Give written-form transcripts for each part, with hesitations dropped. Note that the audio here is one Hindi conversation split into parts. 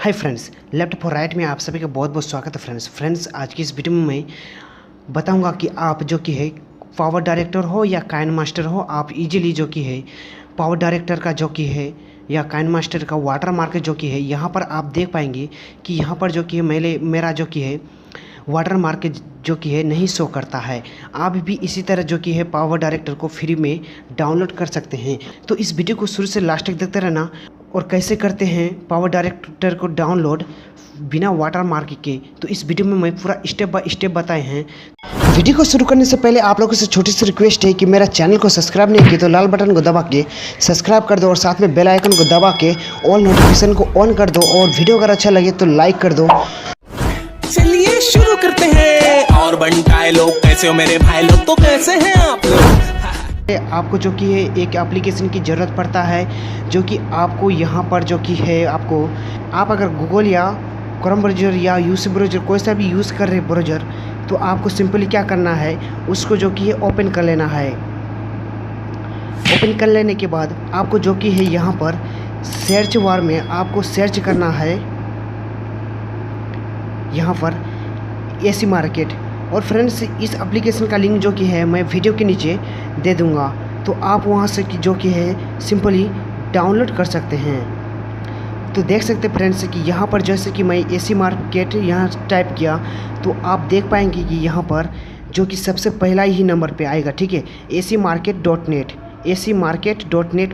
Hi friends, left for right में आप सभी का बहुत बहुत स्वागत है। फ्रेंड्स आज की इस वीडियो में मैं बताऊंगा कि आप जो कि है पावर डायरेक्टर हो या काइन मास्टर हो, आप इजीली जो कि है पावर डायरेक्टर का जो कि है या काइन मास्टर का वाटर मार्क जो कि है यहाँ पर आप देख पाएंगे कि यहाँ पर जो कि है मेरा जो कि है वाटर मार्क जो कि है नहीं शो करता है। आप भी इसी तरह जो कि है पावर डायरेक्टर को फ्री में डाउनलोड कर सकते हैं। तो इस वीडियो को शुरू से लास्ट तक देखते रहना। और कैसे करते हैं पावर डायरेक्टर को डाउनलोड बिना वाटर मार्क के, तो इस वीडियो में मैं पूरा स्टेप बाय स्टेप बताए हैं। वीडियो को शुरू करने से पहले आप लोगों से छोटी सी रिक्वेस्ट है कि मेरा चैनल को सब्सक्राइब नहीं किया तो लाल बटन को दबा के सब्सक्राइब कर दो और साथ में बेल आइकन को दबा के ऑल नोटिफिकेशन को ऑन कर दो। और वीडियो अगर अच्छा लगे तो लाइक कर दो। चलिए शुरू करते हैं। और बनटाए लोग कैसे हो मेरे भाई लोग, तो कैसे हैं आप लोग। आपको जो कि है एक एप्लीकेशन की ज़रूरत पड़ता है जो कि आपको यहाँ पर जो कि है आप अगर गूगल या क्रोम ब्राउज़र या यूसी ब्राउज़र कोई सा भी यूज़ कर रहे ब्राउज़र, तो आपको सिंपली क्या करना है, उसको जो कि है ओपन कर लेना है। ओपन कर लेने के बाद आपको जो कि है यहाँ पर सर्च बार में आपको सर्च करना है यहाँ पर एसी मार्केट। और फ्रेंड्स इस एप्लीकेशन का लिंक जो कि है मैं वीडियो के नीचे दे दूंगा, तो आप वहां से जो कि है सिंपली डाउनलोड कर सकते हैं। तो देख सकते फ्रेंड्स कि यहाँ पर जैसे कि मैं एसी मार्केट यहाँ टाइप किया तो आप देख पाएंगे कि यहाँ पर जो कि सबसे पहला ही नंबर पे आएगा, ठीक है, acmarket.net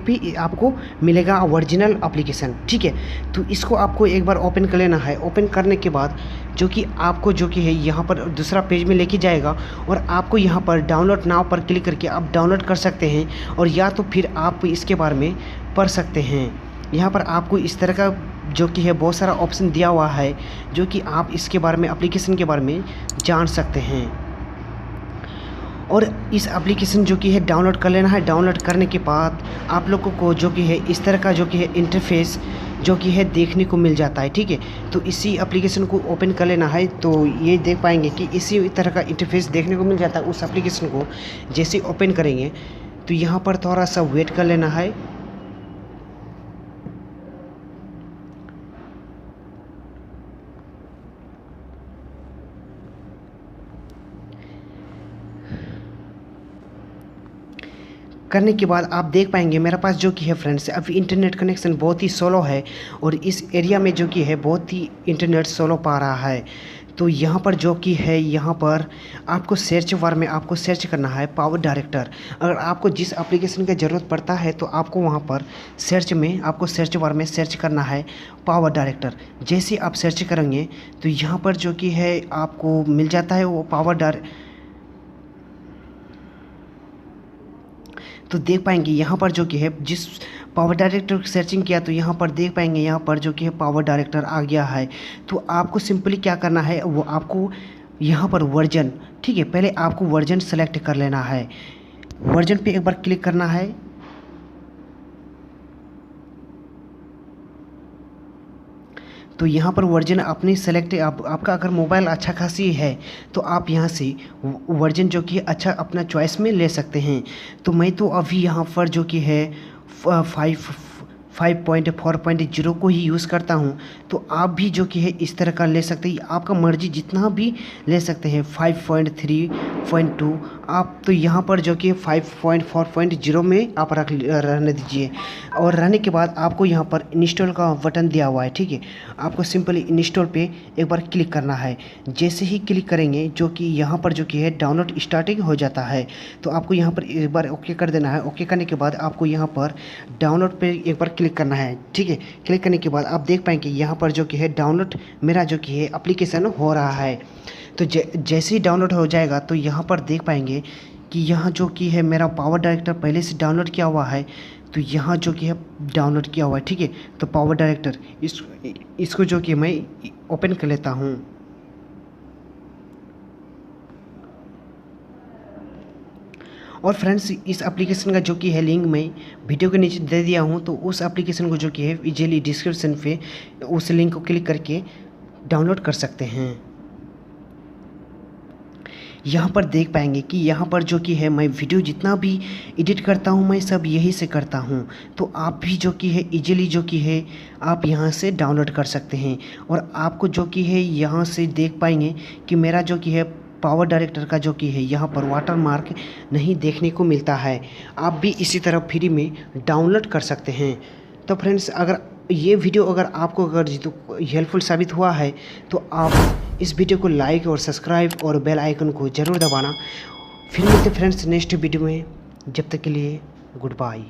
भी आपको मिलेगा ओरिजिनल एप्लीकेशन, ठीक है। तो इसको आपको एक बार ओपन कर लेना है। ओपन करने के बाद जो कि आपको जो कि है यहाँ पर दूसरा पेज में लेके जाएगा और आपको यहाँ पर डाउनलोड नाउ पर क्लिक करके आप डाउनलोड कर सकते हैं। और या तो फिर आप इसके बारे में पढ़ सकते हैं। यहाँ पर आपको इस तरह का जो कि है बहुत सारा ऑप्शन दिया हुआ है जो कि आप इसके बारे में एप्लीकेशन के बारे में जान सकते हैं। और इस एप्लीकेशन जो कि है डाउनलोड कर लेना है। डाउनलोड करने के बाद आप लोगों को जो कि है इस तरह का जो कि है इंटरफेस जो कि है देखने को मिल जाता है, ठीक है। तो इसी एप्लीकेशन को ओपन कर लेना है तो ये देख पाएंगे कि इसी तरह का इंटरफेस देखने को मिल जाता है। उस एप्लीकेशन को जैसे ओपन करेंगे तो यहाँ पर थोड़ा सा वेट कर लेना है। करने के बाद आप देख पाएंगे मेरे पास जो कि है फ्रेंड्स अभी इंटरनेट कनेक्शन बहुत ही स्लो है और इस एरिया में जो कि है बहुत ही इंटरनेट स्लो पा रहा है। तो यहाँ पर जो कि है यहाँ पर आपको सर्च बार में आपको सर्च करना है पावर डायरेक्टर। अगर आपको जिस एप्लीकेशन की ज़रूरत पड़ता है तो आपको वहाँ पर सर्च में आपको सर्च बार में सर्च करना है पावर डायरेक्टर। जैसे आप सर्च करेंगे तो यहाँ पर जो कि है आपको मिल जाता है वो तो देख पाएंगे यहाँ पर जो कि है जिस पावर डायरेक्टर की सर्चिंग किया तो यहाँ पर देख पाएंगे यहाँ पर जो कि है पावर डायरेक्टर आ गया है। तो आपको सिंपली क्या करना है, वो आपको यहाँ पर वर्जन, ठीक है, पहले आपको वर्जन सेलेक्ट कर लेना है। वर्जन पे एक बार क्लिक करना है। तो यहाँ पर वर्जन अपनी सेलेक्ट आपका अगर मोबाइल अच्छा खासी है तो आप यहाँ से वर्जन जो कि अच्छा अपना चॉइस में ले सकते हैं। तो मैं तो अभी यहाँ पर जो कि है 5.4.0 को ही यूज़ करता हूँ। तो आप भी जो कि है इस तरह का ले सकते हैं, आपका मर्जी जितना भी ले सकते हैं। 5.3.2 आप तो यहाँ पर जो कि 5.4.0 में आप रहने दीजिए। और रहने के बाद आपको यहाँ पर इंस्टॉल का बटन दिया हुआ है, ठीक है। आपको सिंपली इंस्टॉल पे एक बार क्लिक करना है। जैसे ही क्लिक करेंगे जो कि यहाँ पर जो कि है डाउनलोड स्टार्टिंग हो जाता है। तो आपको यहाँ पर एक बार ओके कर देना है। ओके करने के बाद आपको यहाँ पर डाउनलोड पे एक बार क्लिक करना है, ठीक है। क्लिक करने के बाद आप देख पाएंगे यहाँ पर जो कि है डाउनलोड मेरा जो कि है एप्लीकेशन हो रहा है। तो जैसे ही डाउनलोड हो जाएगा तो यहाँ पर देख पाएंगे कि यहाँ जो कि है मेरा पावर डायरेक्टर पहले से डाउनलोड किया हुआ है। तो यहाँ जो कि है डाउनलोड किया हुआ है, ठीक है। तो पावर डायरेक्टर इसको जो कि मैं ओपन कर लेता हूँ। और फ्रेंड्स इस एप्लीकेशन का जो कि है लिंक मैं वीडियो के नीचे दे दिया हूँ। तो उस एप्लीकेशन को जो कि है इजीली डिस्क्रिप्शन पे उस लिंक को क्लिक करके डाउनलोड कर सकते हैं। यहाँ पर देख पाएंगे कि यहाँ पर जो कि है मैं वीडियो जितना भी एडिट करता हूँ मैं सब यही से करता हूँ। तो आप भी जो कि है इजीली जो कि है आप यहाँ से डाउनलोड कर सकते हैं। और आपको जो कि है यहाँ से देख पाएंगे कि मेरा जो कि है पावर डायरेक्टर का जो कि है यहाँ पर वाटर मार्क नहीं देखने को मिलता है। आप भी इसी तरह फ्री में डाउनलोड कर सकते हैं। तो फ्रेंड्स, अगर ये वीडियो अगर आपको हेल्पफुल साबित हुआ है तो आप इस वीडियो को लाइक और सब्सक्राइब और बेल आइकन को ज़रूर दबाना। फिर मिलते फ्रेंड्स नेक्स्ट वीडियो में। जब तक के लिए गुड बाय।